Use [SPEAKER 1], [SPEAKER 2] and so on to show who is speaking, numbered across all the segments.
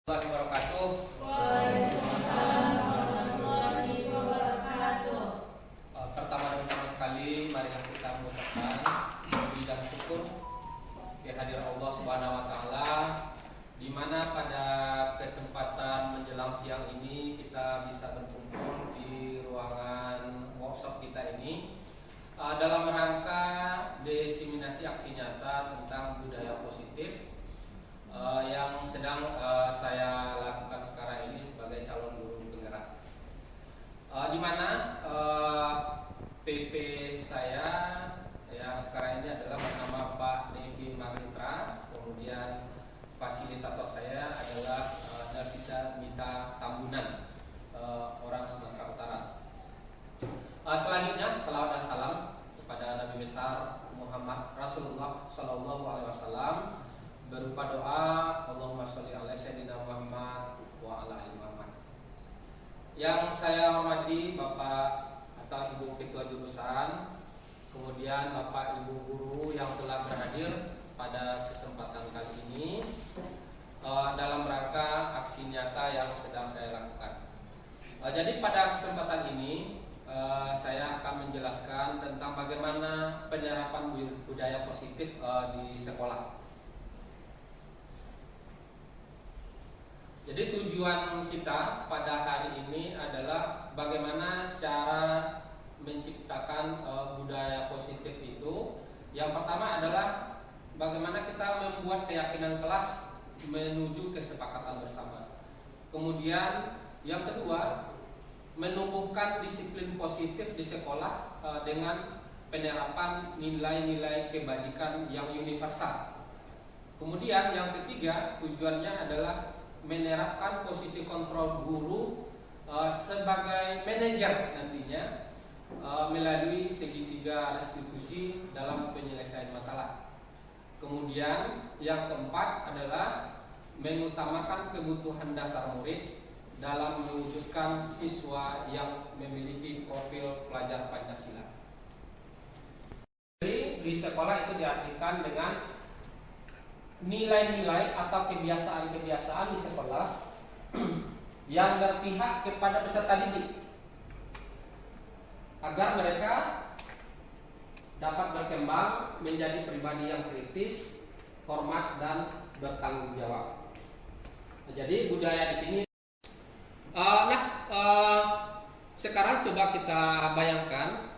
[SPEAKER 1] Wabarakatuh.
[SPEAKER 2] Waalaikumsalam warahmatullahi wabarakatuh.
[SPEAKER 1] Pertama sekali mari kita mengucapkan puji dan syukur kehadiran Allah Subhanahu wa taala, di mana pada kesempatan menjelang siang ini kita bisa berkumpul di ruangan workshop kita ini dalam rangka diseminasi aksi nyata tentang budaya positif yang sedang saya lakukan sekarang ini sebagai calon guru penggerak, di mana PP saya yang sekarang ini adalah bernama Pak Devi Magnitra, kemudian fasilitator saya adalah Davita Mita Tambunan, orang Sumatera Utara. Selanjutnya salawat dan salam kepada Nabi besar Muhammad Rasulullah Sallallahu Alaihi Wasallam berupa doa Allahumma sholli ala sayyidina Muhammad wa ala ali Muhammad. Yang saya hormati Bapak atau Ibu Ketua Jurusan, kemudian Bapak Ibu Guru yang telah berhadir pada kesempatan kali ini dalam rangka aksi nyata yang sedang saya lakukan. Jadi pada kesempatan ini saya akan menjelaskan tentang bagaimana penyerapan budaya positif di sekolah. Jadi tujuan kita pada hari ini adalah bagaimana cara menciptakan budaya positif itu. Yang pertama adalah bagaimana kita membuat keyakinan kelas menuju kesepakatan bersama. Kemudian yang kedua, menumbuhkan disiplin positif di sekolah dengan penerapan nilai-nilai kebajikan yang universal. Kemudian yang ketiga, tujuannya adalah menerapkan posisi kontrol guru sebagai manajer nantinya melalui segitiga restitusi dalam penyelesaian masalah. Kemudian yang keempat adalah mengutamakan kebutuhan dasar murid dalam mewujudkan siswa yang memiliki profil pelajar Pancasila. Jadi di sekolah itu diartikan dengan nilai-nilai atau kebiasaan-kebiasaan di sekolah yang berpihak kepada peserta didik agar mereka dapat berkembang menjadi pribadi yang kritis, hormat dan bertanggung jawab. Jadi budaya di sini. Sekarang coba kita bayangkan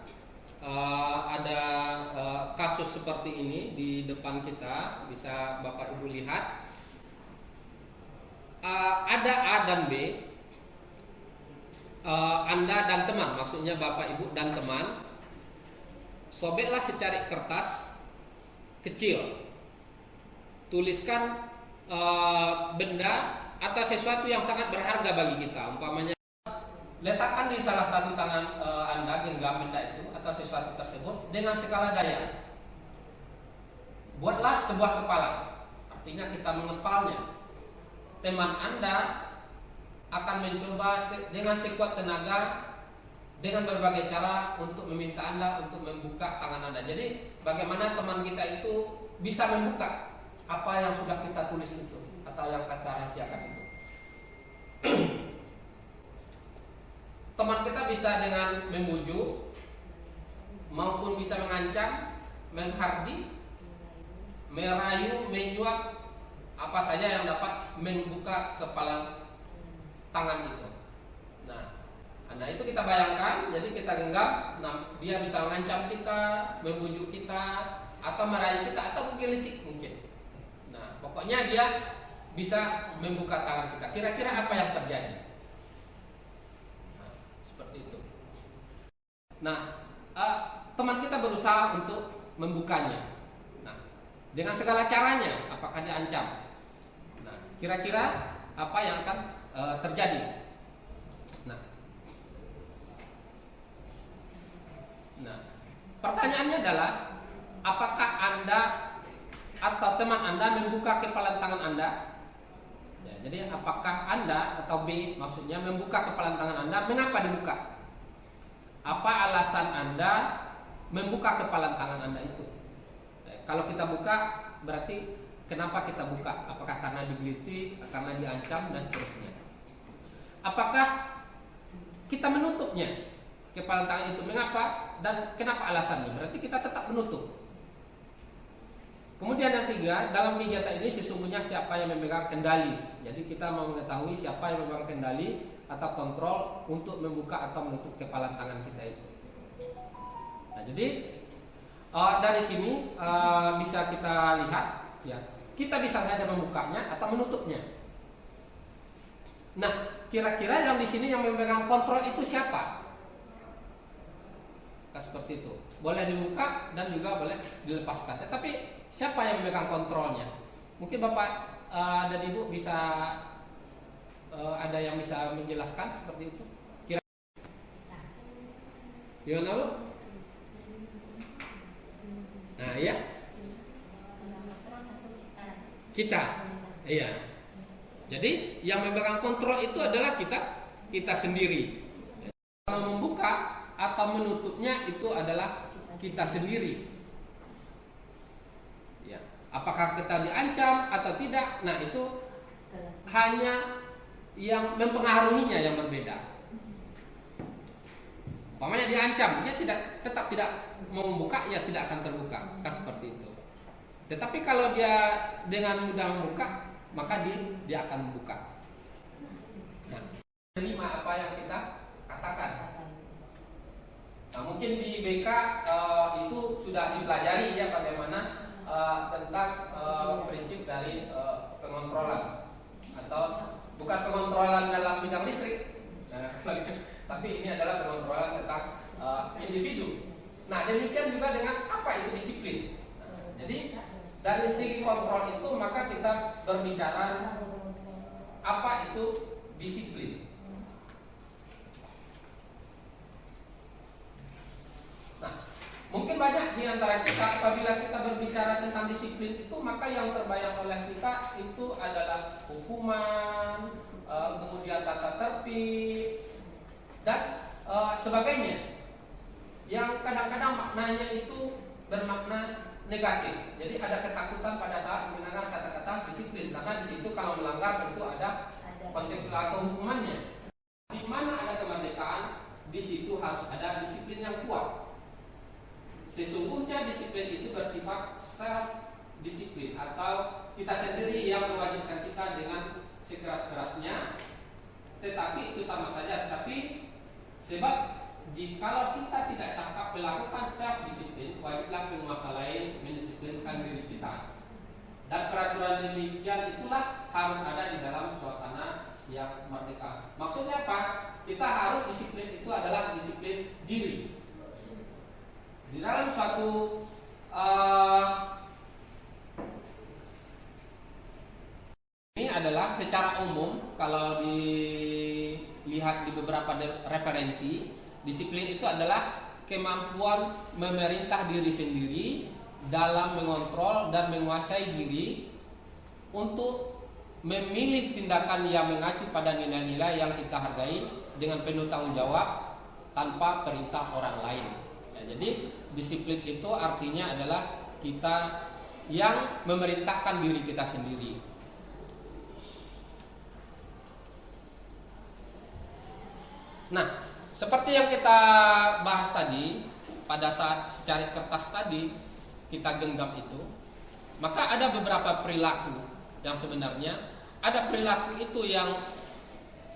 [SPEAKER 1] ada kasus seperti ini di depan kita, bisa Bapak Ibu lihat. Ada A dan B, Anda dan teman, maksudnya Bapak Ibu dan teman. Sobeklah secari kertas kecil, tuliskan benda atau sesuatu yang sangat berharga bagi kita. Umpamanya letakkan di salah satu tangan Anda genggam benda itu atau sesuatu tersebut dengan skala daya. Buatlah sebuah kepala, artinya kita mengepalnya. Teman Anda akan mencoba dengan sekuat tenaga dengan berbagai cara untuk meminta Anda untuk membuka tangan Anda. Jadi bagaimana teman kita itu bisa membuka apa yang sudah kita tulis itu atau yang kita rahasiakan itu. Teman kita bisa dengan membujuk maupun bisa mengancam, menghardik, merayu, menyuap, apa saja yang dapat membuka kepala tangan itu. Nah itu kita bayangkan, jadi kita genggam, dia bisa mengancam kita, membujuk kita, atau merayu kita, atau menggelitik mungkin. Nah pokoknya dia bisa membuka tangan kita. Kira-kira apa yang terjadi? Nah, teman kita berusaha untuk membukanya. Nah, dengan segala caranya, apakah diancam? Nah, kira-kira apa yang akan terjadi? Nah, pertanyaannya adalah, apakah Anda atau teman Anda membuka kepala tangan Anda? Ya, jadi apakah Anda atau B maksudnya membuka kepala tangan Anda? Mengapa dibuka? Apa alasan Anda membuka kepala tangan Anda itu? Kalau kita buka berarti Kenapa kita buka? Apakah karena digelitik, karena diancam, dan seterusnya? Apakah kita menutupnya? Kepalan tangan itu mengapa dan kenapa alasannya? Berarti kita tetap menutup. Kemudian yang ketiga, dalam kegiatan ini sesungguhnya siapa yang memegang kendali. Jadi kita mau mengetahui siapa yang memegang kendali atau kontrol untuk membuka atau menutup kepalan tangan kita itu. Nah, jadi dari sini bisa kita lihat, ya, kita bisa saja membukanya atau menutupnya. Nah, kira-kira yang di sini yang memegang kontrol itu siapa? Nah, seperti itu. Boleh dibuka dan juga boleh dilepaskan. Tetapi siapa yang memegang kontrolnya? Mungkin Bapak dan Ibu bisa ada yang bisa menjelaskan seperti itu. Kira gimana Bu? Nah, iya. Kita. Iya. Jadi yang memegang kontrol itu adalah kita sendiri. Kalau membuka atau menutupnya itu adalah kita sendiri. Ya. Apakah kita diancam atau tidak? Nah, itu hanya yang mempengaruhinya yang berbeda. Umpamanya diancam, dia tetap tidak mau membuka, ya tidak akan terbuka. Seperti itu. Tetapi kalau dia dengan mudah membuka, maka dia akan membuka. Nah, terima apa yang kita katakan. Nah, mungkin di BK itu sudah dipelajari ya bagaimana tentang prinsip dari pengontrolan, atau bukan pengontrolan dalam bidang listrik, tapi ini adalah pengontrolan tentang individu. Nah, demikian juga dengan apa itu disiplin. Jadi dari segi kontrol itu maka kita berbicara apa itu disiplin. Nah, mungkin banyak di antara kita apabila kita berbicara tentang disiplin itu, maka yang terbayang oleh kita itu adalah hukuman, kemudian tata tertib dan sebagainya, yang kadang-kadang maknanya itu bermakna negatif. Jadi ada ketakutan pada saat mendengar kata-kata disiplin, karena di situ kalau melanggar itu ada konsekuensi atau hukumannya. Di mana ada kemerdekaan, di situ harus ada disiplin yang kuat. Sesungguhnya disiplin itu bersifat self disiplin, atau kita sendiri yang mewajibkan kita dengan sekeras-kerasnya. Tetapi itu sama saja. Tapi sebab jikalau kita tidak cakap melakukan self disiplin, wajiblah penguasa lain mendisiplinkan diri kita. Dan peraturan demikian itulah harus ada di dalam suasana yang merdeka. Maksudnya apa? Kita harus disiplin itu adalah disiplin diri. Di dalam suatu ini adalah secara umum, kalau dilihat di beberapa referensi, disiplin itu adalah kemampuan memerintah diri sendiri dalam mengontrol dan menguasai diri untuk memilih tindakan yang mengacu pada nilai-nilai yang kita hargai dengan penuh tanggung jawab tanpa perintah orang lain. Ya, jadi disiplin itu artinya adalah kita yang memerintahkan diri kita sendiri. Nah, seperti yang kita bahas tadi, pada saat secari kertas tadi kita genggam itu, maka ada beberapa perilaku yang sebenarnya ada perilaku itu yang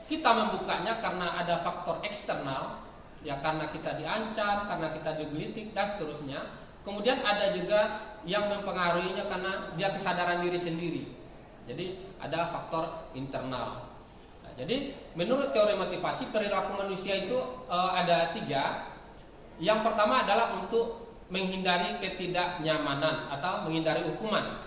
[SPEAKER 1] kita membukanya karena ada faktor eksternal, ya karena kita diancam, karena kita digelitik dan seterusnya. Kemudian ada juga yang mempengaruhinya karena dia kesadaran diri sendiri. Jadi ada faktor internal. Jadi menurut teori motivasi, perilaku manusia itu ada 3. Yang pertama adalah untuk menghindari ketidaknyamanan atau menghindari hukuman.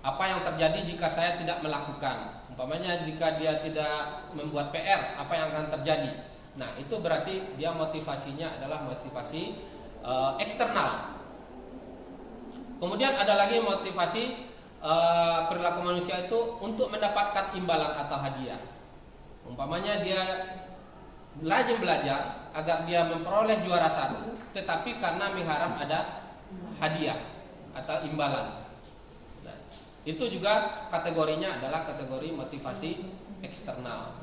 [SPEAKER 1] Apa yang terjadi jika saya tidak melakukan? Umpamanya jika dia tidak membuat PR, apa yang akan terjadi? Nah, itu berarti dia motivasinya adalah motivasi eksternal. Kemudian ada lagi motivasi perilaku manusia itu untuk mendapatkan imbalan atau hadiah. Umpamanya dia rajin belajar agar dia memperoleh juara 1, tetapi karena mengharap ada hadiah atau imbalan. Nah, Itu juga kategorinya adalah kategori motivasi eksternal.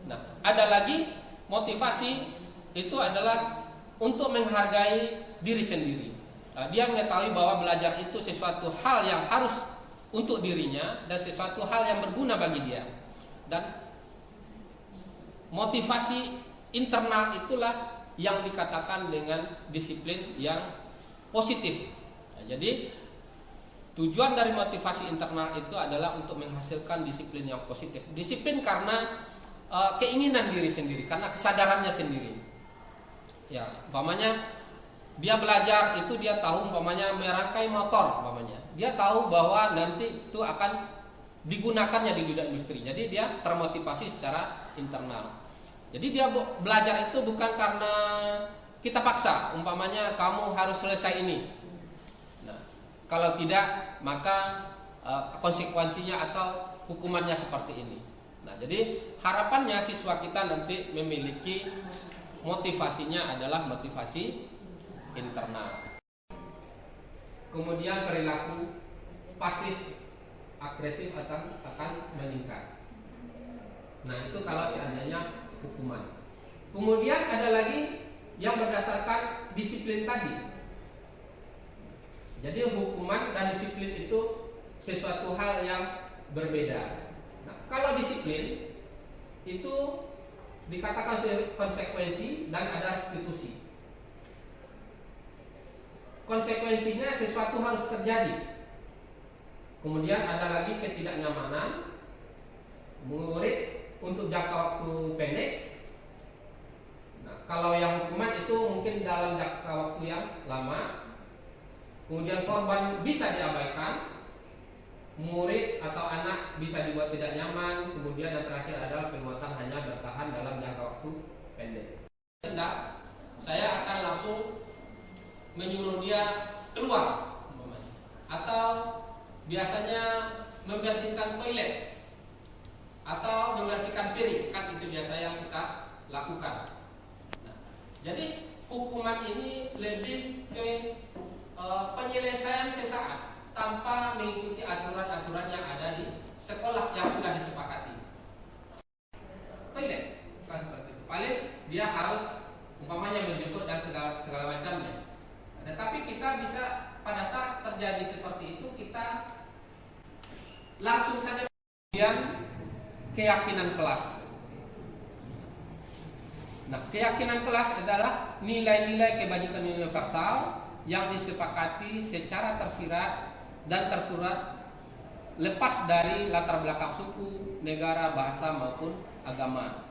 [SPEAKER 1] Nah, ada lagi motivasi itu adalah untuk menghargai diri sendiri. Dia mengetahui bahwa belajar itu sesuatu hal yang harus untuk dirinya dan sesuatu hal yang berguna bagi dia. Dan motivasi internal itulah yang dikatakan dengan disiplin yang positif. Nah, jadi tujuan dari motivasi internal itu adalah untuk menghasilkan disiplin yang positif. Disiplin karena keinginan diri sendiri, karena kesadarannya sendiri. Ya, umpamanya dia belajar itu dia tahu umpamanya merangkai motor umpamanya. Dia tahu bahwa nanti itu akan digunakannya di dunia industri. Jadi dia termotivasi secara internal. Jadi dia belajar itu bukan karena kita paksa, umpamanya kamu harus selesai ini. Nah, kalau tidak maka konsekuensinya atau hukumannya seperti ini. Nah, jadi harapannya siswa kita nanti memiliki motivasinya adalah motivasi internal. Kemudian perilaku pasif agresif akan meningkat. Nah, itu kalau seandainya hukuman. Kemudian ada lagi yang berdasarkan disiplin tadi. Jadi hukuman dan disiplin itu sesuatu hal yang berbeda. Nah, kalau disiplin itu dikatakan konsekuensi dan ada restitusi. Konsekuensinya sesuatu harus terjadi. Kemudian ada lagi ketidaknyamanan, murid untuk jangka waktu pendek. Nah, kalau yang hukuman itu mungkin dalam jangka waktu yang lama. Kemudian korban bisa diabaikan, murid atau anak bisa dibuat tidak nyaman. Kemudian yang terakhir adalah penguatan hanya bertahan dalam jangka waktu pendek. Sedang saya akan langsung menyuruh dia keluar, atau biasanya membersihkan toilet atau membersihkan piring, kan itu biasa yang kita lakukan. Nah, jadi hukuman ini lebih ke penyelesaian sesaat tanpa mengikuti aturan-aturan yang ada di sekolah yang sudah disepakati. Toilet kan seperti itu. Paling dia harus umpamanya menjemput dan segala macamnya. Tetapi kita bisa pada saat terjadi seperti itu kita langsung saja. Kemudian keyakinan kelas. Nah, keyakinan kelas adalah nilai-nilai kebajikan universal yang disepakati secara tersirat dan tersurat lepas dari latar belakang suku, negara, bahasa maupun agama.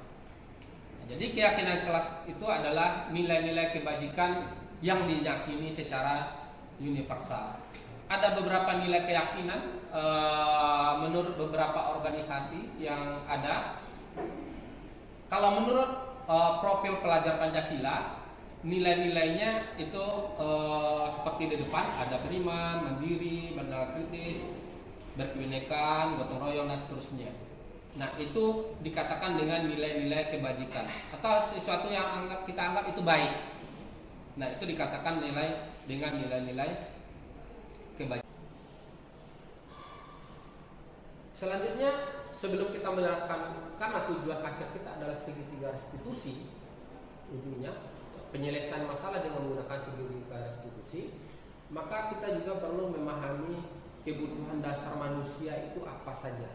[SPEAKER 1] Jadi keyakinan kelas itu adalah nilai-nilai kebajikan yang diyakini secara universal. Ada beberapa nilai keyakinan menurut beberapa organisasi yang ada. Kalau menurut profil pelajar Pancasila, nilai-nilainya itu seperti di depan, ada beriman, mandiri, bernegara kritis, berkebinekaan, gotong royong dan seterusnya. Nah, itu dikatakan dengan nilai-nilai kebajikan atau sesuatu yang kita anggap itu baik. Nah, itu dikatakan dengan nilai-nilai kebajikan. Selanjutnya, sebelum kita menerapkan, karena tujuan akhir kita adalah segitiga restitusi, ujungnya penyelesaian masalah dengan menggunakan segitiga restitusi, maka kita juga perlu memahami kebutuhan dasar manusia itu apa saja.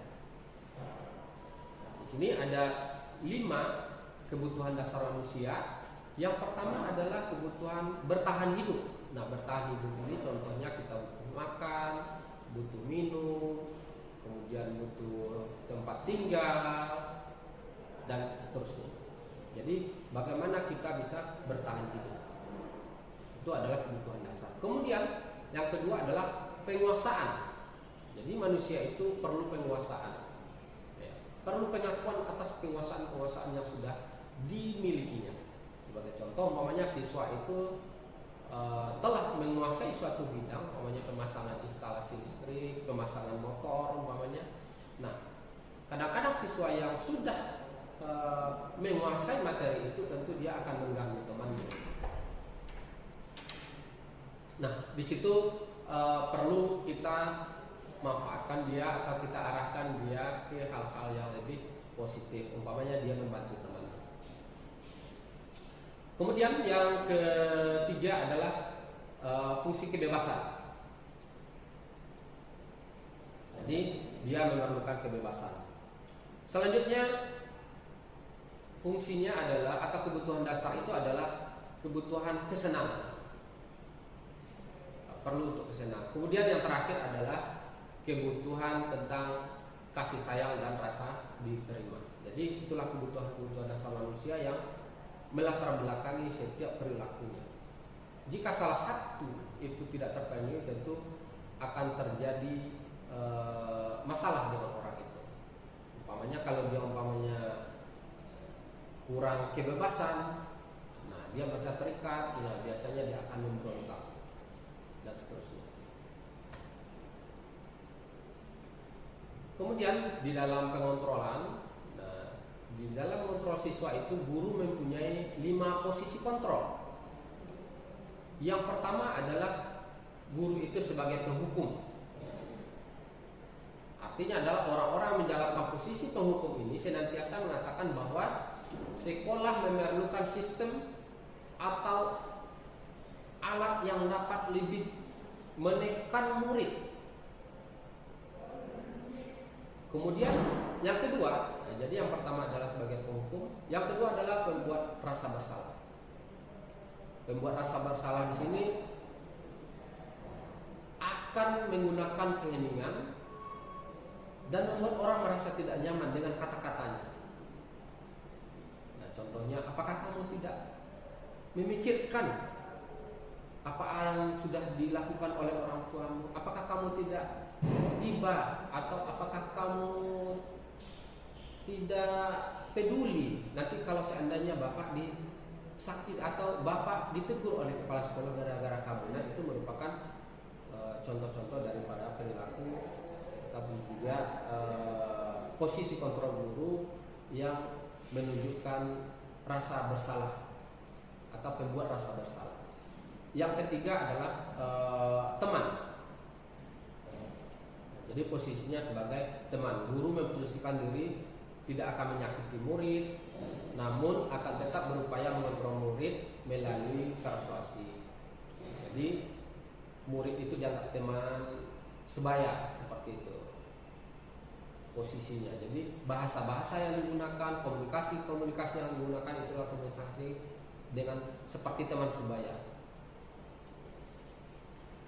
[SPEAKER 1] Di sini ada 5 kebutuhan dasar manusia. Yang pertama adalah kebutuhan bertahan hidup. Nah, bertahan hidup ini contohnya kita butuh makan, butuh minum, kemudian butuh tempat tinggal, dan seterusnya. Jadi bagaimana kita bisa bertahan hidup, itu adalah kebutuhan dasar. Kemudian yang kedua adalah penguasaan. Jadi manusia itu perlu penguasaan, perlu pengakuan atas penguasaan yang sudah dimilikinya. Sebagai contoh, umpamanya siswa itu telah menguasai suatu bidang, umpamanya pemasangan instalasi listrik, pemasangan motor, umpamanya. Nah, kadang-kadang siswa yang sudah menguasai materi itu tentu dia akan mengganggu temannya. Nah, di situ perlu kita manfaatkan dia atau kita arahkan dia ke hal-hal yang lebih positif, umpamanya dia membantu temannya. Kemudian yang ketiga adalah fungsi kebebasan. Jadi dia memerlukan kebebasan. Selanjutnya fungsinya adalah atau kebutuhan dasar itu adalah kebutuhan kesenangan. Perlu untuk kesenangan. Kemudian yang terakhir adalah kebutuhan tentang kasih sayang dan rasa diterima. Jadi itulah kebutuhan dasar manusia yang melatar belakangi setiap perilakunya. Jika salah satu itu tidak terpenuhi, tentu akan terjadi masalah dengan orang itu. Umpamanya kalau dia kurang kebebasan, nah dia merasa terikat, nah biasanya dia akan memberontak dan seterusnya. Kemudian di dalam pengontrolan, nah di dalam kontrol siswa itu guru mempunyai 5 posisi kontrol. Yang pertama adalah guru itu sebagai penghukum. Artinya adalah orang-orang menjalankan posisi penghukum ini senantiasa mengatakan bahwa sekolah memerlukan sistem atau alat yang dapat lebih menekan murid. Kemudian yang kedua, jadi yang pertama adalah sebagai penghukum, yang kedua adalah pembuat rasa bersalah. Pembuat rasa bersalah di sini akan menggunakan keheningan dan membuat orang merasa tidak nyaman dengan kata-katanya. Nah, contohnya, apakah kamu tidak memikirkan apa yang sudah dilakukan oleh orang tuamu? Apakah kamu tidak iba atau apakah kamu tidak peduli nanti kalau seandainya bapak disakit atau bapak ditegur oleh kepala sekolah gara-gara kamu? Nah, itu merupakan contoh-contoh daripada perilaku ataupun juga posisi kontrol guru yang menunjukkan rasa bersalah atau pembuat rasa bersalah. Yang ketiga adalah teman. Jadi posisinya sebagai teman. Guru memposisikan diri tidak akan menyakiti murid, namun akan tetap berupaya mengontrol murid melalui persuasi. Jadi murid itu dianggap teman sebaya, seperti itu posisinya. Jadi bahasa-bahasa yang digunakan, komunikasi yang digunakan itulah komunikasi dengan seperti teman sebaya.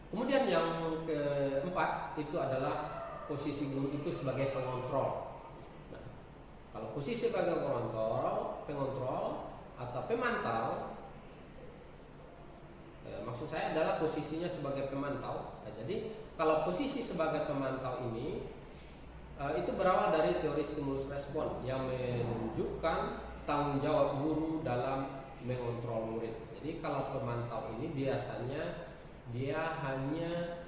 [SPEAKER 1] Kemudian yang keempat itu adalah posisi guru itu sebagai pengontrol. Nah, kalau posisi sebagai pengontrol atau pemantau, maksud saya adalah posisinya sebagai pemantau. Nah, jadi kalau posisi sebagai pemantau ini itu berawal dari teori stimulus respon yang menunjukkan tanggung jawab guru dalam mengontrol murid. Jadi kalau pemantau ini biasanya dia hanya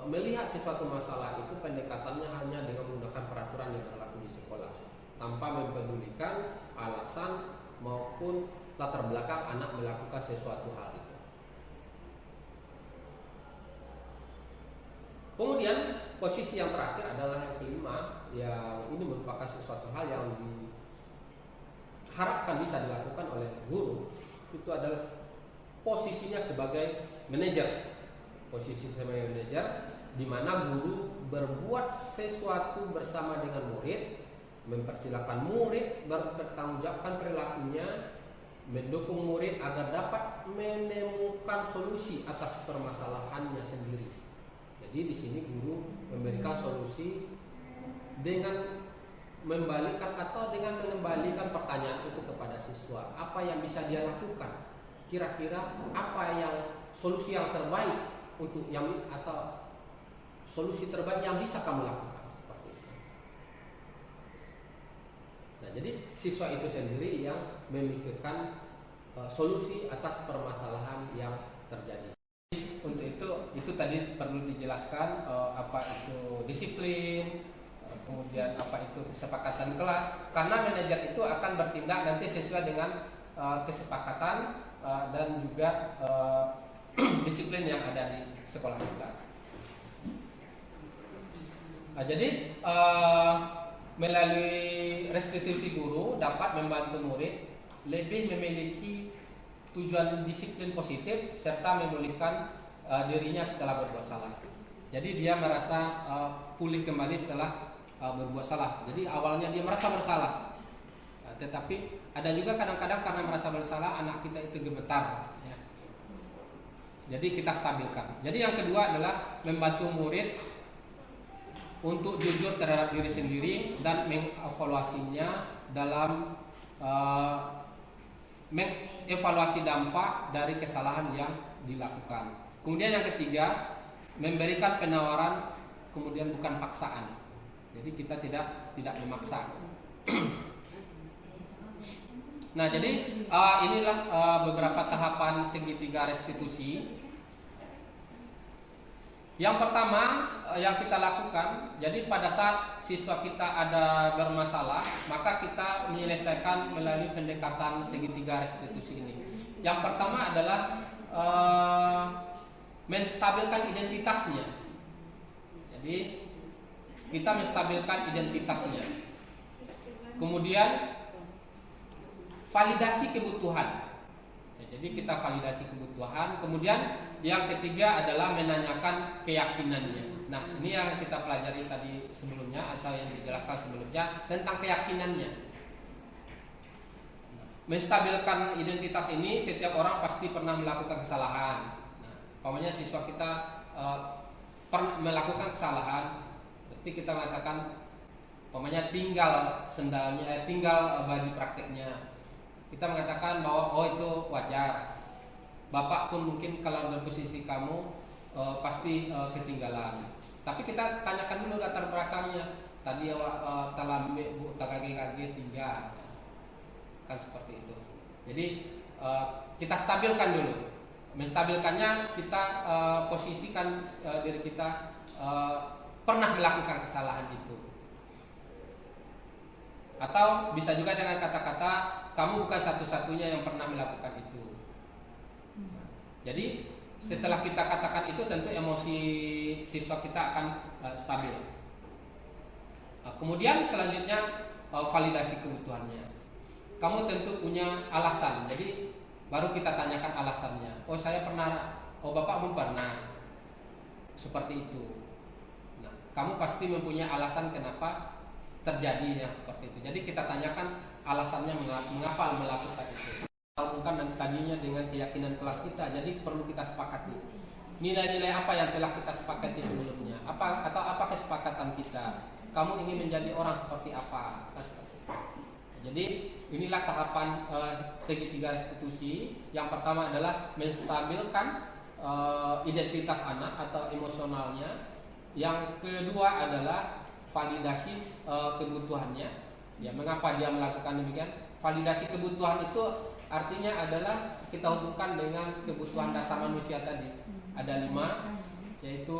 [SPEAKER 1] melihat sesuatu masalah itu pendekatannya hanya dengan menggunakan peraturan yang berlaku di sekolah tanpa mempedulikan alasan maupun latar belakang anak melakukan sesuatu hal itu. Kemudian posisi yang terakhir adalah yang kelima, yang ini merupakan sesuatu hal yang diharapkan bisa dilakukan oleh guru. Itu adalah posisinya sebagai manajer. Posisi sebagai manajer di mana guru berbuat sesuatu bersama dengan murid, mempersilahkan murid bertanggungjawabkan perilakunya, mendukung murid agar dapat menemukan solusi atas permasalahannya sendiri. Jadi di sini guru memberikan solusi dengan membalikan atau dengan mengembalikan pertanyaan itu kepada siswa. Apa yang bisa dia lakukan? Kira-kira apa yang solusi yang terbaik untuk yang atau solusi terbaik yang bisa kamu lakukan, seperti itu. Nah, jadi siswa itu sendiri yang memikirkan solusi atas permasalahan yang terjadi. Untuk itu tadi perlu dijelaskan apa itu disiplin, kemudian apa itu kesepakatan kelas, karena manajer itu akan bertindak nanti sesuai dengan kesepakatan dan juga disiplin yang ada di sekolah kita. Jadi melalui restitusi guru dapat membantu murid lebih memiliki tujuan disiplin positif serta memulihkan dirinya setelah berbuat salah. Jadi dia merasa pulih kembali setelah berbuat salah. Jadi awalnya dia merasa bersalah, tetapi ada juga kadang-kadang karena merasa bersalah anak kita itu gemetar. Ya. Jadi kita stabilkan. Jadi yang kedua adalah membantu murid untuk jujur terhadap diri sendiri dan mengevaluasinya dalam mengevaluasi dampak dari kesalahan yang dilakukan. Kemudian yang ketiga, memberikan penawaran kemudian bukan paksaan. Jadi kita tidak memaksa. Nah, jadi inilah beberapa tahapan segitiga restitusi. Yang pertama yang kita lakukan, jadi pada saat siswa kita ada bermasalah, maka kita menyelesaikan melalui pendekatan segitiga restitusi ini. Yang pertama adalah menstabilkan identitasnya. Jadi kita menstabilkan identitasnya. Kemudian validasi kebutuhan. Jadi kita validasi kebutuhan. Kemudian yang ketiga adalah menanyakan keyakinannya. Nah, ini yang kita pelajari tadi sebelumnya atau yang dijelaskan sebelumnya tentang keyakinannya. Menstabilkan identitas ini, setiap orang pasti pernah melakukan kesalahan. Nah, umpamanya siswa kita pernah melakukan kesalahan, berarti kita mengatakan umpamanya tinggal sendalnya, tinggal baju prakteknya. Kita mengatakan bahwa oh itu wajar. Bapak pun mungkin kalau dalam posisi kamu pasti ketinggalan. Tapi kita tanyakan dulu latar belakangnya. Tadi talambe bu tagage-gage tinggal. Kan seperti itu. Jadi kita stabilkan dulu. Menstabilkannya kita posisikan diri kita pernah melakukan kesalahan itu. Atau bisa juga dengan kata-kata kamu bukan satu-satunya yang pernah melakukan itu. Jadi setelah kita katakan itu, tentu emosi siswa kita akan stabil. Kemudian selanjutnya validasi kebutuhannya. Kamu tentu punya alasan. Jadi baru kita tanyakan alasannya. Oh saya pernah, oh bapak belum pernah. Seperti itu. Nah, kamu pasti mempunyai alasan kenapa terjadi yang seperti itu. Jadi kita tanyakan alasannya mengapa melakukan itu. Lakukan tadinya dengan keyakinan kelas kita. Jadi perlu kita sepakati. Nilai-nilai apa yang telah kita sepakati sebelumnya? Apa kesepakatan kita? Kamu ingin menjadi orang seperti apa? Jadi inilah tahapan segitiga restitusi. Yang pertama adalah menstabilkan identitas anak atau emosionalnya. Yang kedua adalah validasi kebutuhannya. Ya, mengapa dia melakukan demikian? Validasi kebutuhan itu artinya adalah kita hubungkan dengan kebutuhan dasar manusia tadi. Ada 5, yaitu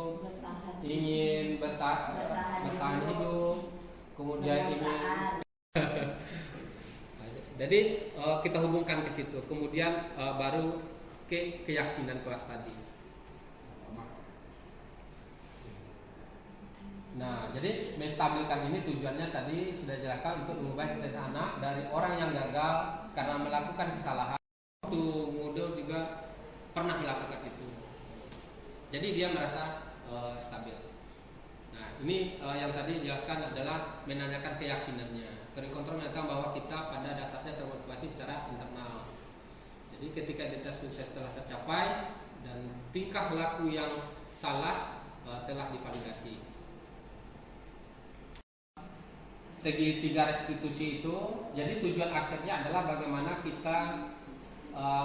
[SPEAKER 1] ingin bertahan hidup, kemudian ingin jadi kita hubungkan ke situ. Kemudian baru ke keyakinan kelas tadi. Nah, jadi menstabilkan ini tujuannya tadi sudah jelaskan untuk mengubah identitas anak dari orang yang gagal karena melakukan kesalahan untuk kemudian juga pernah melakukan itu. Jadi dia merasa stabil. Nah, ini yang tadi dijelaskan adalah menanyakan keyakinannya. Teori kontrol menyatakan bahwa kita pada dasarnya termotivasi secara internal. Jadi ketika identitas sukses telah tercapai dan tingkah laku yang salah telah divalidasi. Segitiga restitusi itu, jadi tujuan akhirnya adalah bagaimana kita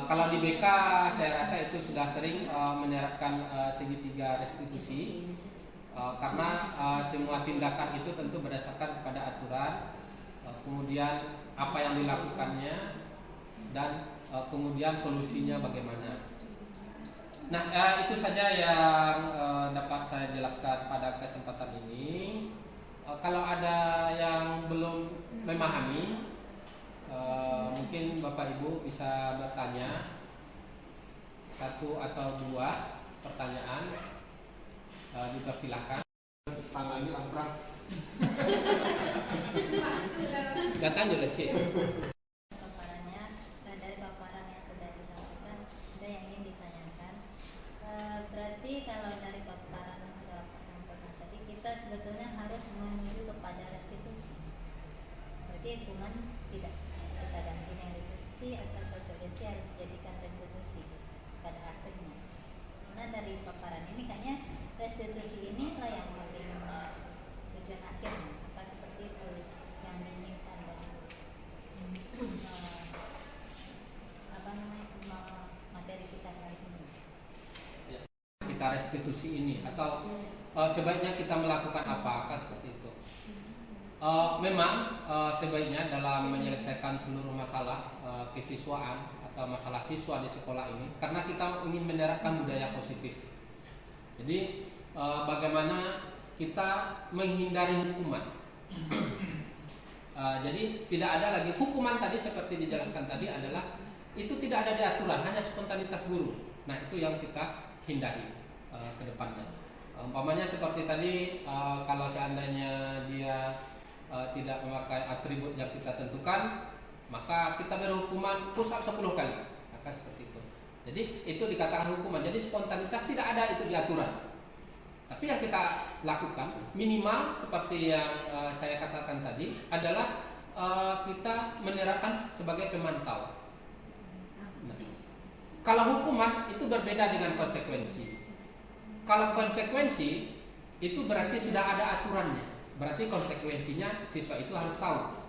[SPEAKER 1] kalau di BK saya rasa itu sudah sering menerapkan segitiga restitusi karena semua tindakan itu tentu berdasarkan kepada aturan, kemudian apa yang dilakukannya dan kemudian solusinya bagaimana. Nah, itu saja yang dapat saya jelaskan pada kesempatan ini. Kalau ada yang belum memahami, mungkin Bapak Ibu bisa bertanya 1 atau 2 pertanyaan, dipersilakan.
[SPEAKER 3] tangannya abrah.
[SPEAKER 1] Datang juga Cik.
[SPEAKER 2] Paparannya dari paparan yang sudah disampaikan, ada yang ingin ditanyakan. Berarti kalau dari paparan yang sudah disampaikan tadi, kita sebetulnya harus menuju kepada restitusi. Berarti hukuman tidak kita ganti dengan restitusi atau konsekuensi harus dijadikan restitusi pada akhirnya. Karena dari paparan ini kayaknya restitusi ini lah yang paling tujuan akhirnya. Apa seperti itu yang diinginkan dari materi kita kali ini?
[SPEAKER 1] Kita restitusi ini atau sebaiknya kita melakukan apa seperti itu. Memang sebaiknya dalam menyelesaikan seluruh masalah kesiswaan atau masalah siswa di sekolah ini, karena kita ingin menerapkan budaya positif. Jadi bagaimana kita menghindari hukuman. Jadi tidak ada lagi hukuman tadi seperti dijelaskan tadi adalah itu tidak ada di aturan, hanya spontanitas guru. Nah itu yang kita hindari ke depannya. Umpamanya seperti tadi kalau seandainya dia tidak memakai atribut yang kita tentukan, maka kita beri hukuman push up 10 kali. Maka seperti itu. Jadi itu dikatakan hukuman. Jadi spontanitas tidak ada itu di aturan. Tapi yang kita lakukan minimal seperti yang saya katakan tadi adalah kita menerapkan sebagai pemantau. Nah, kalau hukuman itu berbeda dengan konsekuensi. Kalau konsekuensi itu berarti sudah ada aturannya. Berarti konsekuensinya siswa itu harus tahu.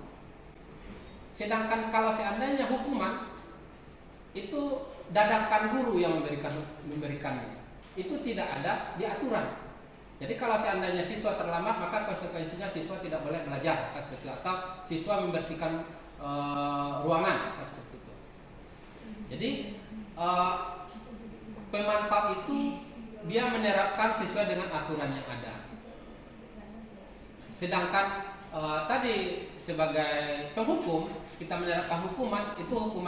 [SPEAKER 1] Sedangkan kalau seandainya hukuman itu dadakan guru yang memberikannya. Itu tidak ada di aturan. Jadi kalau seandainya siswa terlambat, maka konsekuensinya siswa tidak boleh belajar seperti itu, atau siswa membersihkan ruangan seperti itu. Jadi pemantau itu dia menerapkan sesuai dengan aturan yang ada. Sedangkan tadi sebagai penghukum kita menerapkan hukuman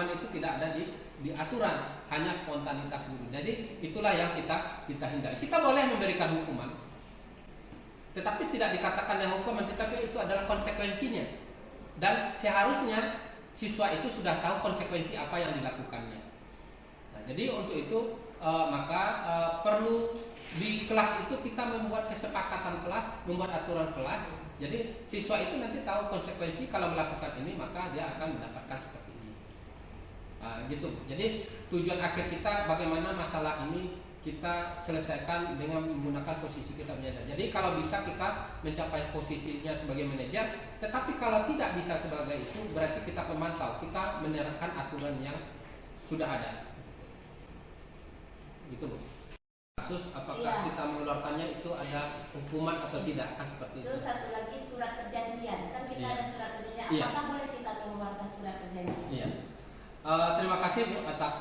[SPEAKER 1] itu tidak ada di aturan, hanya spontanitas guru. Jadi itulah yang kita hindari. Kita boleh memberikan hukuman, tetapi tidak dikatakan yang hukuman, tetapi itu adalah konsekuensinya. Dan seharusnya siswa itu sudah tahu konsekuensi apa yang dilakukannya. Nah, jadi untuk itu maka perlu di kelas itu kita membuat kesepakatan kelas, membuat aturan kelas. Jadi siswa itu nanti tahu konsekuensi kalau melakukan ini, maka dia akan mendapatkan seperti ini. Gitu. Jadi tujuan akhir kita bagaimana masalah ini kita selesaikan dengan menggunakan posisi kita menjadi. Jadi kalau bisa kita mencapai posisinya sebagai manajer, tetapi kalau tidak bisa sebagai itu, berarti kita pemantau, kita menerapkan aturan yang sudah ada. Gitu Bu. Kasus apakah kita mengeluarkannya itu ada hukuman atau tidak, seperti itu.
[SPEAKER 4] Itu satu lagi surat perjanjian, kan kita ada surat perjanjian.
[SPEAKER 1] Iya.
[SPEAKER 4] Apakah boleh kita mengeluarkan surat perjanjian?
[SPEAKER 1] Iya. Terima kasih Bu atas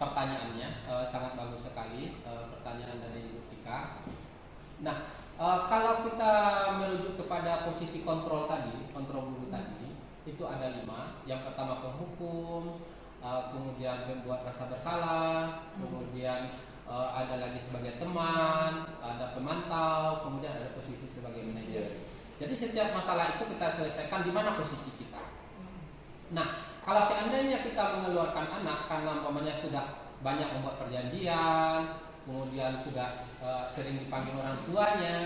[SPEAKER 1] pertanyaannya, sangat bagus sekali pertanyaan dari Ibu Tika. Nah, kalau kita merujuk kepada posisi kontrol tadi, kontrol guru tadi, itu ada 5. Yang pertama penghukum, kemudian membuat rasa bersalah, kemudian ada lagi sebagai teman, ada pemantau, kemudian ada posisi sebagai manajer. Jadi setiap masalah itu kita selesaikan di mana posisi kita. Nah, kalau seandainya kita mengeluarkan anak karena umpamanya sudah banyak membuat perjanjian, kemudian sudah sering dipanggil orang tuanya,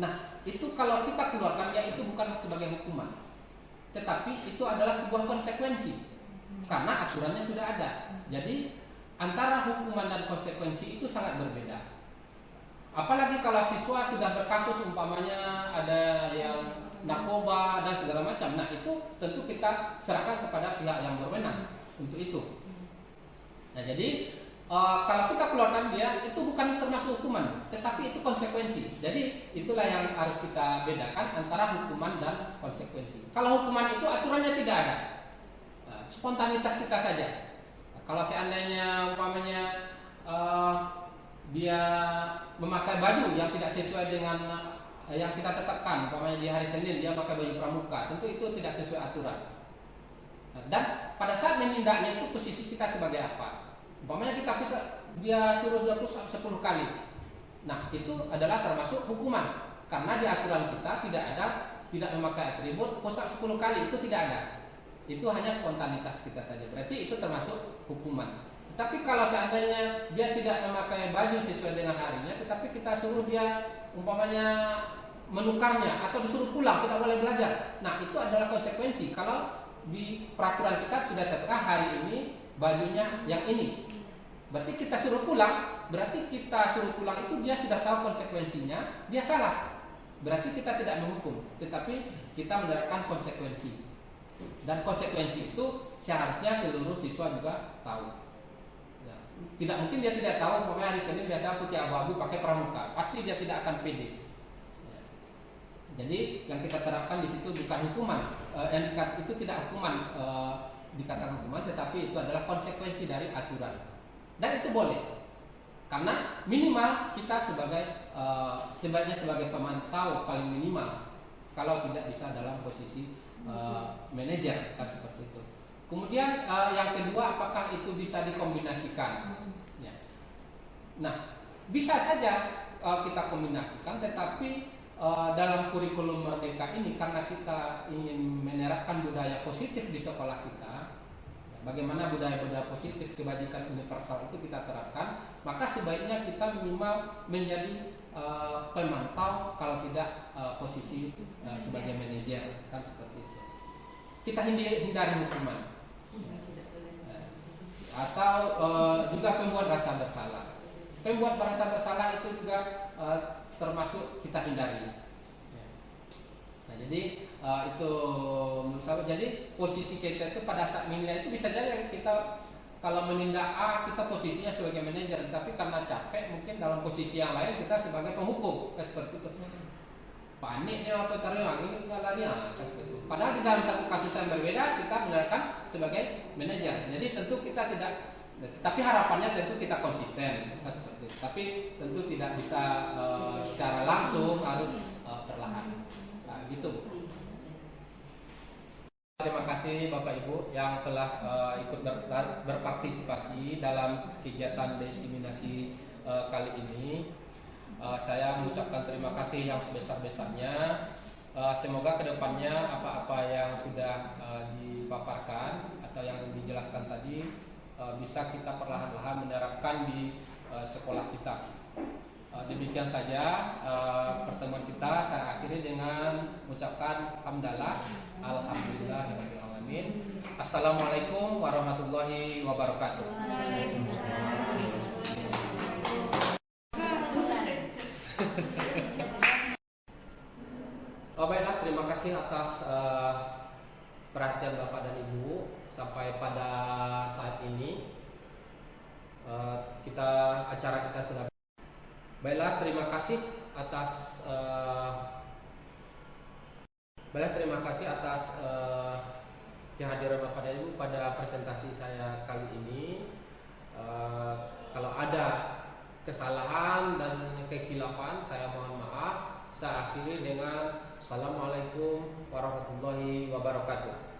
[SPEAKER 1] nah itu kalau kita keluarkan ya itu bukan sebagai hukuman, tetapi itu adalah sebuah konsekuensi karena aturannya sudah ada. Jadi antara hukuman dan konsekuensi itu sangat berbeda. Apalagi kalau siswa sudah berkasus umpamanya ada yang narkoba dan segala macam. Nah itu tentu kita serahkan kepada pihak yang berwenang untuk itu. Nah jadi kalau kita keluarkan dia itu bukan termasuk hukuman, tetapi itu konsekuensi. Jadi itulah yang harus kita bedakan antara hukuman dan konsekuensi. Kalau hukuman itu aturannya tidak ada, spontanitas kita saja. Kalau seandainya umpamanya dia memakai baju yang tidak sesuai dengan yang kita tetapkan, umpamanya di hari Senin dia pakai baju pramuka, tentu itu tidak sesuai aturan. Dan pada saat menindaknya itu posisi kita sebagai apa? Umpamanya dia suruh dia push up 10 kali. Nah, itu adalah termasuk hukuman Karena di aturan kita tidak memakai atribut push up 10 kali, itu tidak ada. Itu hanya spontanitas kita saja. Berarti itu termasuk hukuman. Tetapi kalau seandainya dia tidak memakai baju sesuai dengan harinya, tetapi kita suruh dia umpamanya menukarnya atau disuruh pulang, tidak boleh belajar. Nah, itu adalah konsekuensi. Kalau di peraturan kita sudah tertera hari ini bajunya yang ini, berarti kita suruh pulang. Berarti kita suruh pulang itu dia sudah tahu konsekuensinya, dia salah. Berarti kita tidak menghukum, tetapi kita menerapkan konsekuensi. Dan konsekuensi itu seharusnya seluruh siswa juga tahu. Ya, tidak mungkin dia tidak tahu. Pokoknya hari Senin biasa putih abu-abu pakai pramuka, pasti dia tidak akan pede. Ya. Jadi yang kita terapkan di situ bukan hukuman, itu tidak hukuman, dikatakan hukuman, tetapi itu adalah konsekuensi dari aturan. Dan itu boleh, karena minimal kita sebaiknya sebagai pemantau paling minimal, kalau tidak bisa dalam posisi manajer, seperti itu. Kemudian yang kedua, apakah itu bisa dikombinasikan? Ya. Nah, bisa saja kita kombinasikan, tetapi dalam kurikulum Merdeka ini, karena kita ingin menerapkan budaya positif di sekolah kita, bagaimana budaya-budaya positif, kebajikan universal itu kita terapkan, maka sebaiknya kita minimal menjadi pemantau, kalau tidak posisi sebagai manajer, kan seperti itu. Kita hindari hukuman, atau juga pembuat rasa bersalah. Pembuat rasa bersalah itu juga termasuk kita hindari. Nah, jadi itu menurut saya, jadi posisi kita itu pada saat menilai itu bisa jadi kita kalau menindak A, kita posisinya sebagai manajer, tapi karena capek mungkin dalam posisi yang lain kita sebagai penghukum, seperti itu. Panik dia apa taruh ini nggak lari, seperti itu. Padahal di dalam satu kasus yang berbeda kita menerapkan sebagai manajer. Jadi tentu kita tidak, tapi harapannya tentu kita konsisten, seperti itu. Tapi tentu tidak bisa secara langsung, harus perlahan. Nah, gitu. Terima kasih Bapak Ibu yang telah ikut berpartisipasi dalam kegiatan diseminasi kali ini. Saya mengucapkan terima kasih yang sebesar-besarnya. Semoga kedepannya apa-apa yang sudah dipaparkan atau yang dijelaskan tadi bisa kita perlahan-lahan menerapkan di sekolah kita. Demikian saja pertemuan kita. Saya akhiri dengan mengucapkan hamdalah, alhamdulillahirabbil alamin. Assalamualaikum warahmatullahi wabarakatuh. Baiklah, terima kasih atas perhatian Bapak dan Ibu sampai pada saat ini. Acara kita sudah. Baiklah, terima kasih atas kehadiran Bapak dan Ibu pada presentasi saya kali ini. Kalau ada kesalahan dan kekhilafan, saya mohon maaf. Saya akhiri dengan Assalamualaikum warahmatullahi wabarakatuh.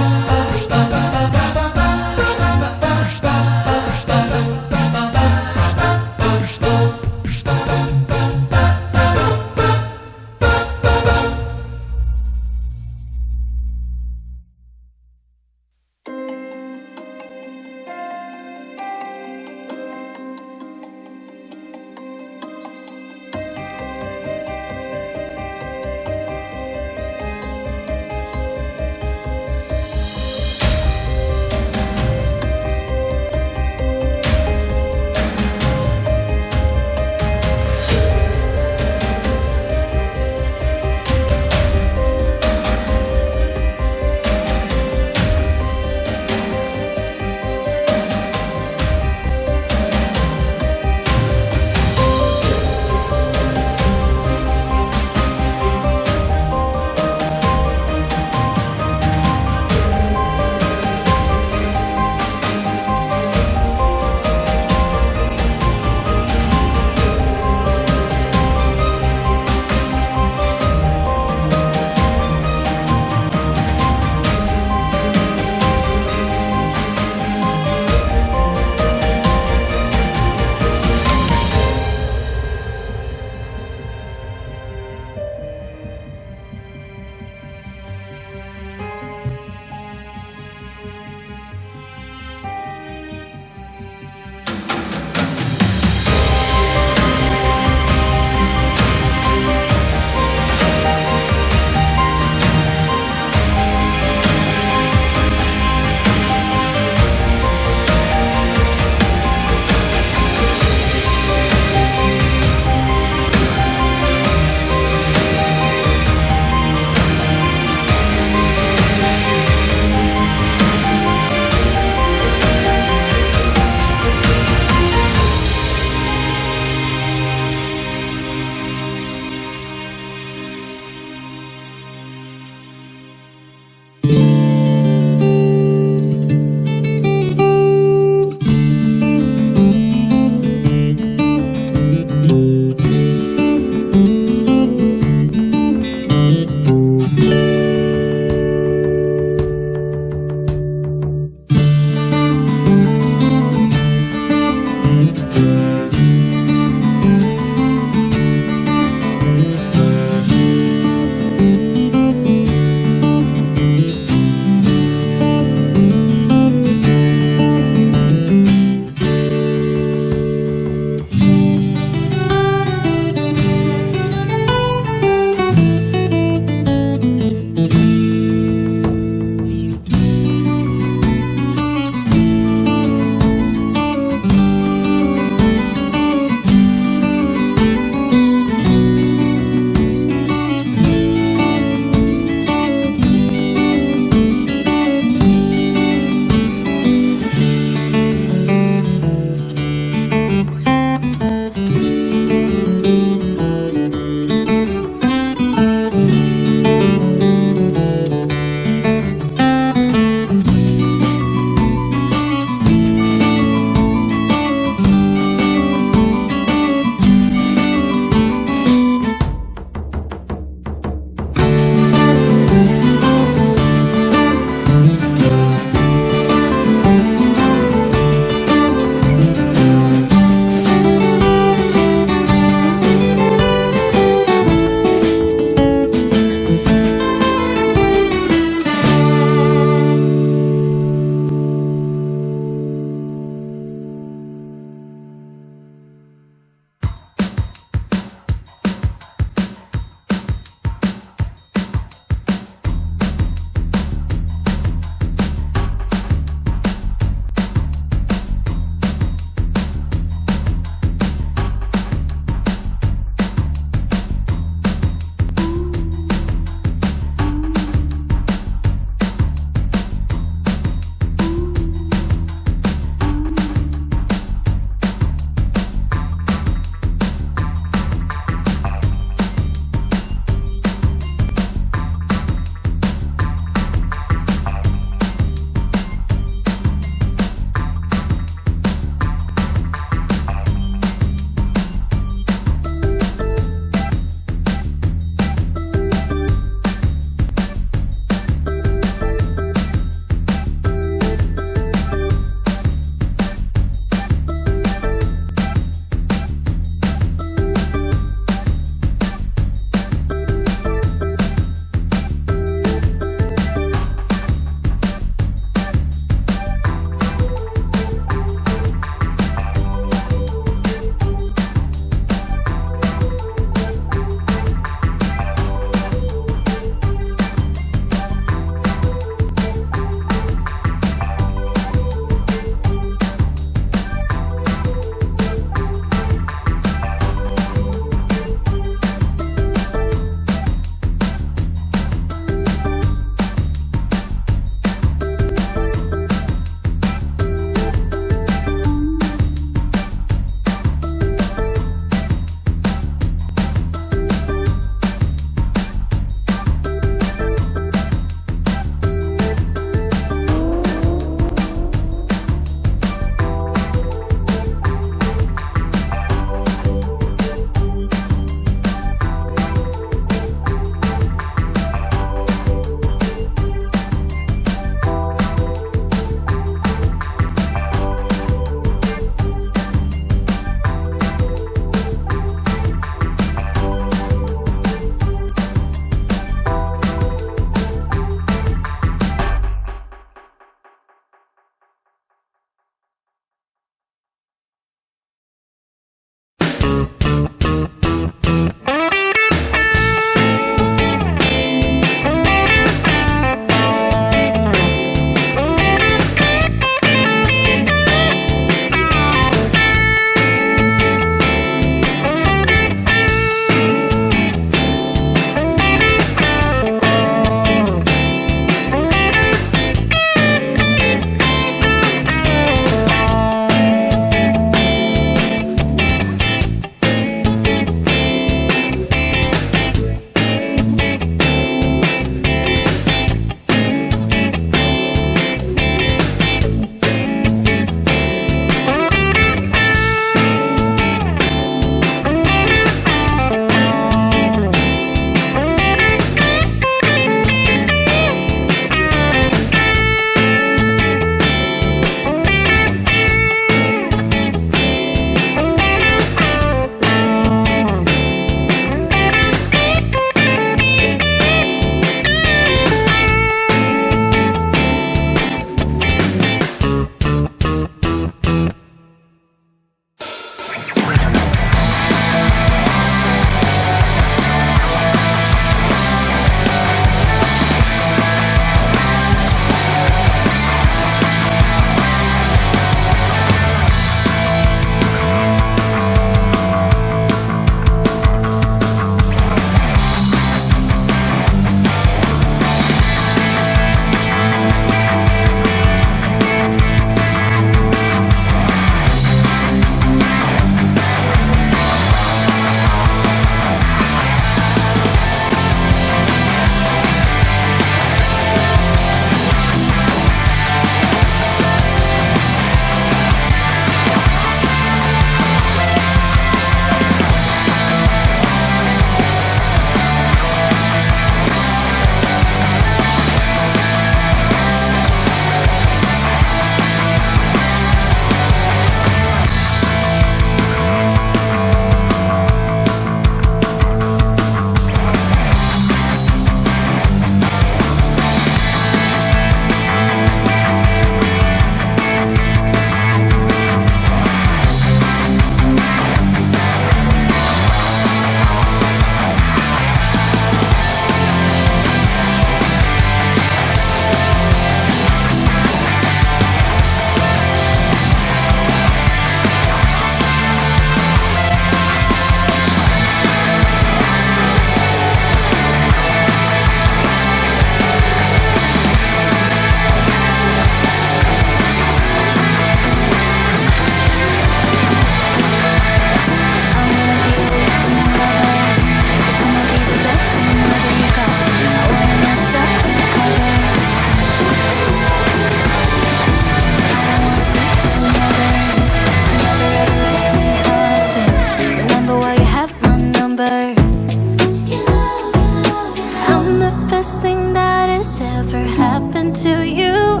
[SPEAKER 3] best thing that has ever happened to you.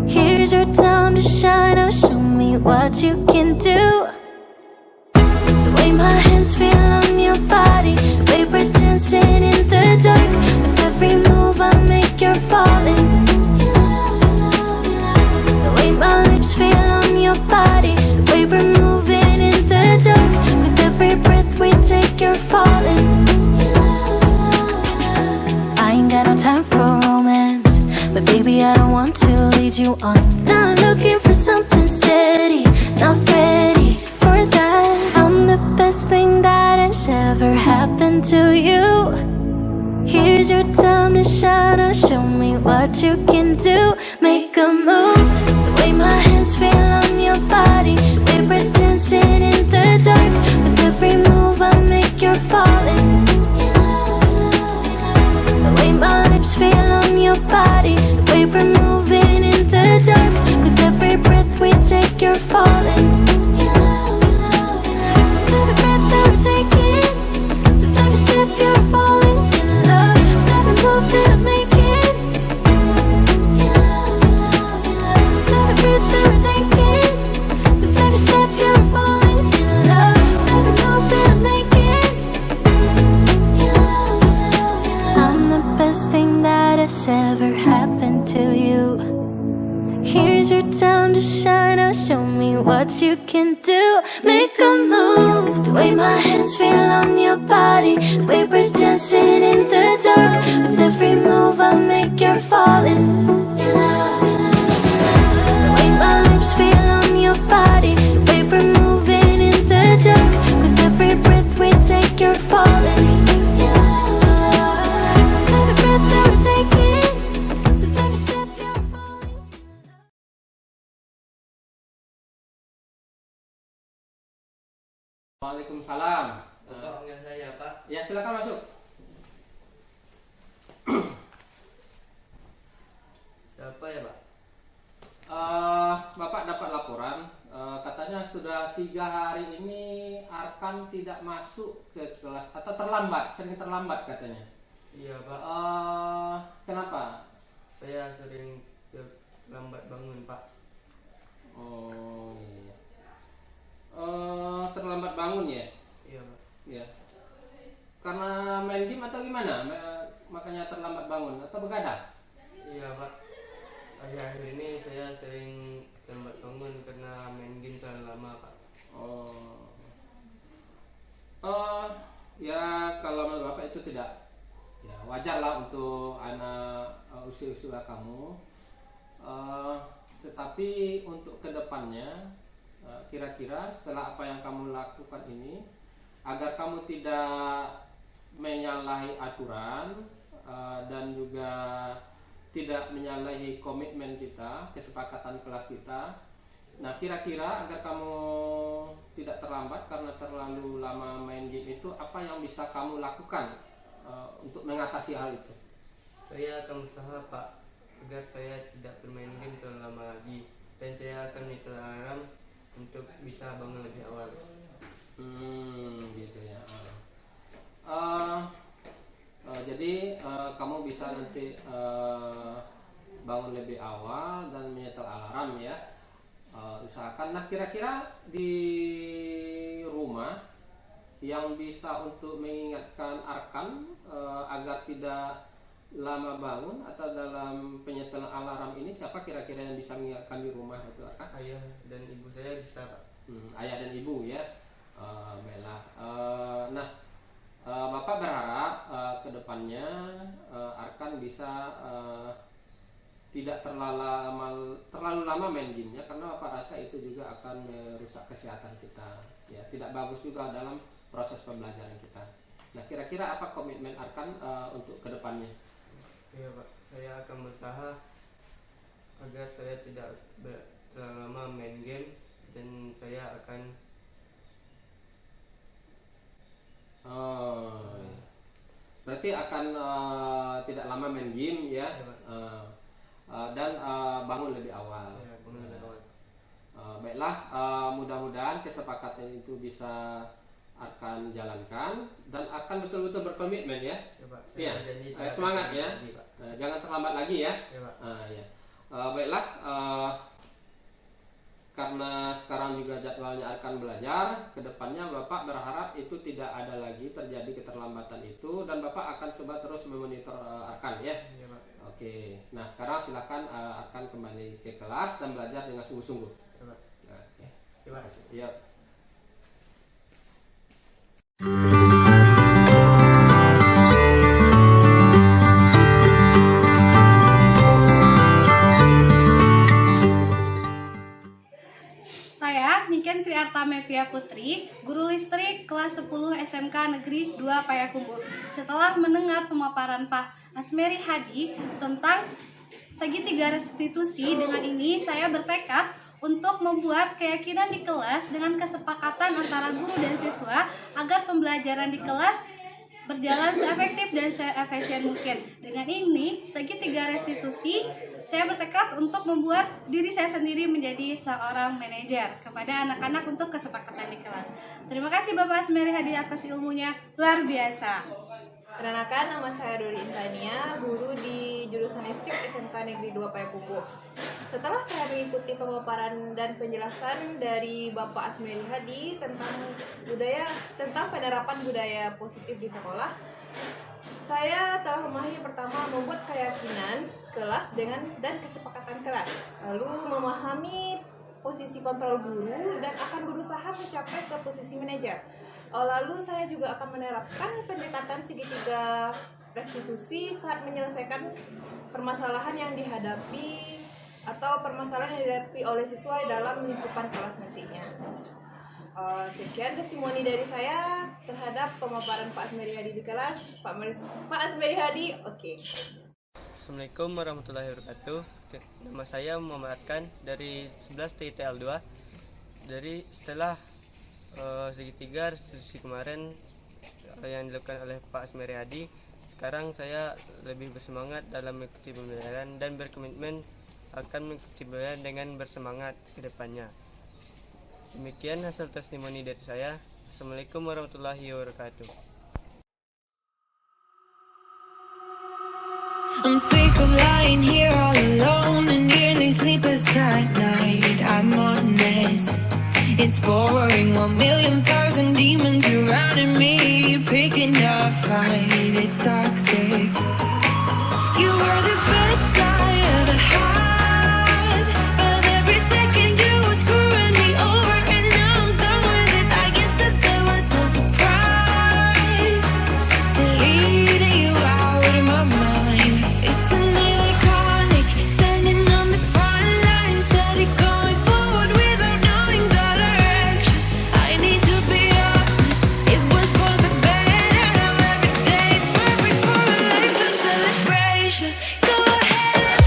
[SPEAKER 3] Here's your time to shine, now show me what you can do. The way my hands feel on your body, the way we're dancing in the dark. With every move I make, you're falling in love. The way my lips feel on your body, the way we're moving in the dark. With every breath we take, you're falling in love. I ain't got no time for romance, but baby I don't want to lead you on. Not looking for something steady, not ready for that. I'm the best thing that has ever happened to you. Here's your time to shine, now show me what you can do. Make a move, the way my hands feel on your body, the way we're dancing in the dark. With every move I make, you're falling in love. The way my lips feel on your body, the way we're moving in the dark. With every breath we take, you're falling in love. With every breath that we're taking, with every step you're falling in love. With every move that I'm making, in love. With every breath that we're taking, with every step you're falling in love. With every move that I'm making, in love. I'm the best thing that has ever happened to you. Here's your time to shine, now show me what you can do. Make a move, the way my hands feel on your body, the way we're dancing in the dark. With every move I make, you're falling in love. The way my lips feel on your body, the way we're moving in the dark. With every breath we take, you're falling in love. With every breath that we're taking, with every step you're falling.
[SPEAKER 1] Waalaikumsalam.
[SPEAKER 5] Bapak panggil saya, Pak.
[SPEAKER 1] Ya silakan masuk.
[SPEAKER 5] Siapa ya, Pak?
[SPEAKER 1] Bapak dapat laporan, katanya sudah 3 hari ini Arkan tidak masuk ke kelas atau terlambat, sering terlambat katanya.
[SPEAKER 5] Iya, Pak.
[SPEAKER 1] Kenapa?
[SPEAKER 5] Saya sering lambat bangun, Pak.
[SPEAKER 1] Oh iya. Terlambat bangun ya?
[SPEAKER 5] Iya, Pak.
[SPEAKER 1] Ya. Karena main game atau gimana? Makanya terlambat bangun atau begadang?
[SPEAKER 5] Iya, Pak. Akhir-akhir ini saya sering lambat bangun karena main game terlalu lama, Pak.
[SPEAKER 1] Ya kalau menurut Bapak itu tidak, ya wajar lah untuk anak usia-usia kamu. Tetapi untuk kedepannya, kira-kira setelah apa yang kamu lakukan ini, agar kamu tidak menyalahi aturan dan juga tidak menyalahi komitmen kita, kesepakatan kelas kita. Nah, kira-kira agar kamu tidak terlambat karena terlalu lama main game itu, apa yang bisa kamu lakukan untuk mengatasi hal itu?
[SPEAKER 5] Saya akan berusaha, Pak, agar saya tidak bermain game terlalu lama lagi, dan saya akan menyetel alarm untuk bisa bangun lebih awal.
[SPEAKER 1] Gitu ya. Jadi kamu bisa nanti bangun lebih awal dan menyetel alarm ya. Usahakan. Nah, kira-kira di rumah yang bisa untuk mengingatkan Arkan agar tidak lama bangun atau dalam penyetelan alarm ini, siapa kira-kira yang bisa mengingatkan di rumah itu, Arkan?
[SPEAKER 5] Ayah dan ibu saya bisa, Pak.
[SPEAKER 1] Ayah dan ibu ya. Baiklah. Nah, Bapak berharap kedepannya Arkan bisa tidak terlalu lama main gamenya, karena Bapak rasa itu juga akan merusak kesehatan kita. Ya, tidak bagus juga dalam proses pembelajaran kita. Nah, kira-kira apa komitmen Arkan untuk kedepannya?
[SPEAKER 5] Iya, Pak. Saya akan berusaha agar saya tidak terlalu lama main game, dan saya akan
[SPEAKER 1] berarti akan tidak lama main game ya, dan bangun lebih awal.
[SPEAKER 5] ya, bangun lebih awal.
[SPEAKER 1] Baiklah, mudah-mudahan kesepakatan itu bisa akan jalankan dan akan betul-betul berkomitmen ya.
[SPEAKER 5] Ya, Pak.
[SPEAKER 1] Iya.
[SPEAKER 5] Saya berjanji saya akan
[SPEAKER 1] Semangat ya.
[SPEAKER 5] berjanji, Pak.
[SPEAKER 1] Jangan terlambat lagi ya.
[SPEAKER 5] Ya, Pak.
[SPEAKER 1] Ya. Baiklah, karena sekarang juga jadwalnya akan belajar, kedepannya Bapak berharap itu tidak ada lagi terjadi keterlambatan itu dan Bapak akan coba terus memonitor Arkan ya.
[SPEAKER 5] Ya, Pak.
[SPEAKER 1] Oke, nah sekarang silakan Arkan kembali ke kelas dan belajar dengan sungguh-sungguh.
[SPEAKER 5] Ya, Pak.
[SPEAKER 1] Ya, ya.
[SPEAKER 5] Terima kasih.
[SPEAKER 1] Ya.
[SPEAKER 6] Saya Niken Triartamevia Putri, guru listrik kelas 10 SMK Negeri 2 Payakumbuh. Setelah mendengar pemaparan Pak Asmeri Hadi tentang segitiga restitusi, dengan ini saya bertekad untuk membuat keyakinan di kelas dengan kesepakatan antara guru dan siswa agar pembelajaran di kelas berjalan seefektif dan seefisien mungkin. Dengan ini, segitiga restitusi, saya bertekad untuk membuat diri saya sendiri menjadi seorang manajer kepada anak-anak untuk kesepakatan di kelas. Terima kasih Bapak Asmeri Hadi atas ilmunya, luar biasa.
[SPEAKER 7] Perkenalkan, nama saya Dori Intania, guru di jurusan listrik SMK Negeri 2 Payakumbuh. Setelah saya mengikuti pemaparan dan penjelasan dari Bapak Asmeri Hadi tentang penerapan budaya positif di sekolah, saya telah memahami pertama membuat keyakinan kelas dan kesepakatan kelas, lalu memahami posisi kontrol guru dan akan berusaha mencapai ke posisi manajer. Lalu saya juga akan menerapkan pendekatan segitiga restitusi saat menyelesaikan permasalahan yang dihadapi atau permasalahan yang dihadapi oleh siswa dalam lingkupan kelas nantinya. Sekian testimoni dari saya terhadap pemaparan Pak Asmeri Hadi di kelas. Pak Asmeri Hadi, oke.
[SPEAKER 5] Assalamualaikum warahmatullahi wabarakatuh. Nama saya Muhammad Arkan dari 11 TITL 2. Dari setelah segitiga restitusi kemarin yang dilakukan oleh Pak Asmeri Hadi, sekarang saya lebih bersemangat dalam mengikuti pembelajaran dan berkomitmen akan mengikuti pembelajaran dengan bersemangat ke depannya. Demikian hasil testimoni dari saya. Assalamualaikum warahmatullahi wabarakatuh.
[SPEAKER 3] I'm sick of lying here all alone and nearly sleepless at night. I'm honest, it's boring. 1,000,000 demons surrounding me, picking a fight. It's toxic. You were the best I ever had, but every second you were screwing me over, and now I'm done with it. I guess that there was no surprise. Deleting you out of my mind. Isn't it iconic? Standing on the front line, steady going forward without knowing the direction. I need to be honest, it was for the better. Now every day is perfect for a lifetime celebration. Go ahead.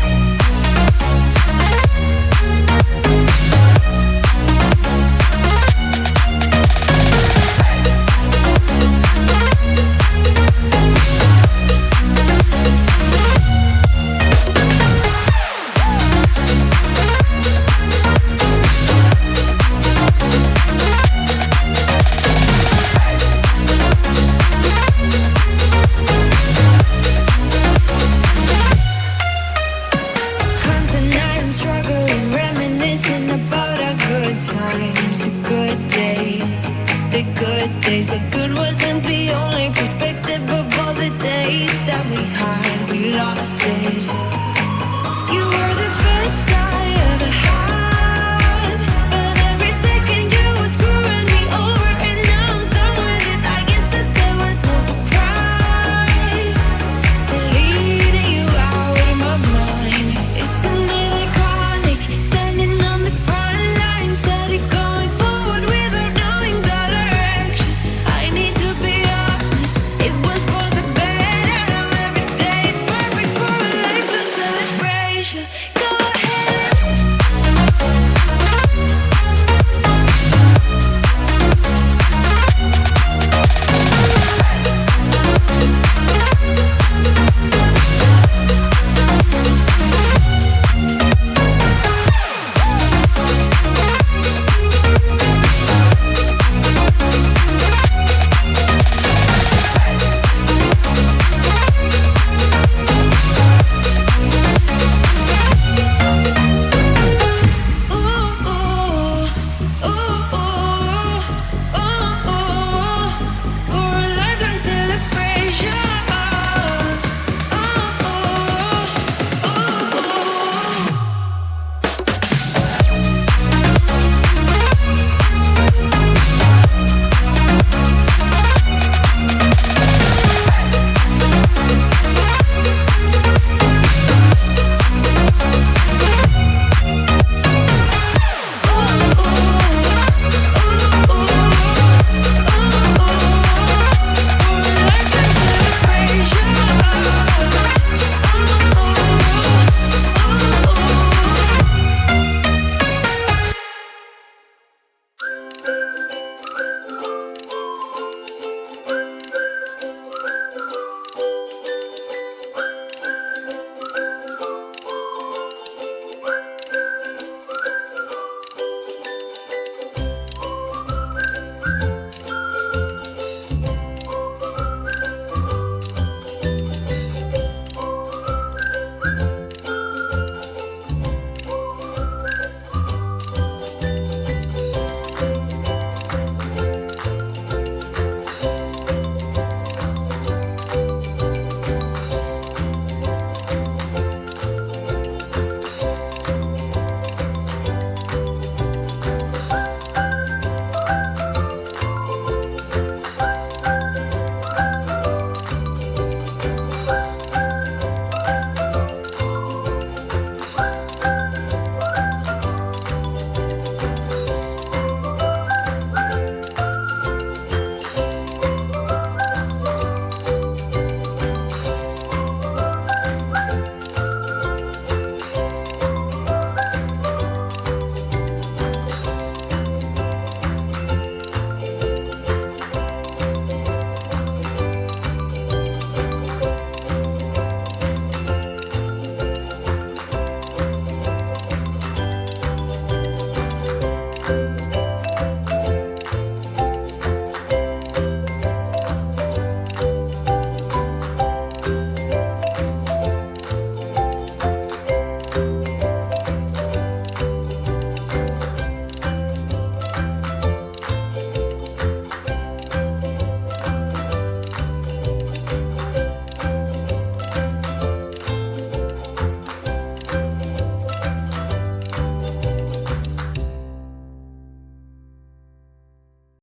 [SPEAKER 3] Come tonight, I'm struggling, reminiscing about our good times, the good days, the good days. But good wasn't the only perspective of all the days that we had. We lost it.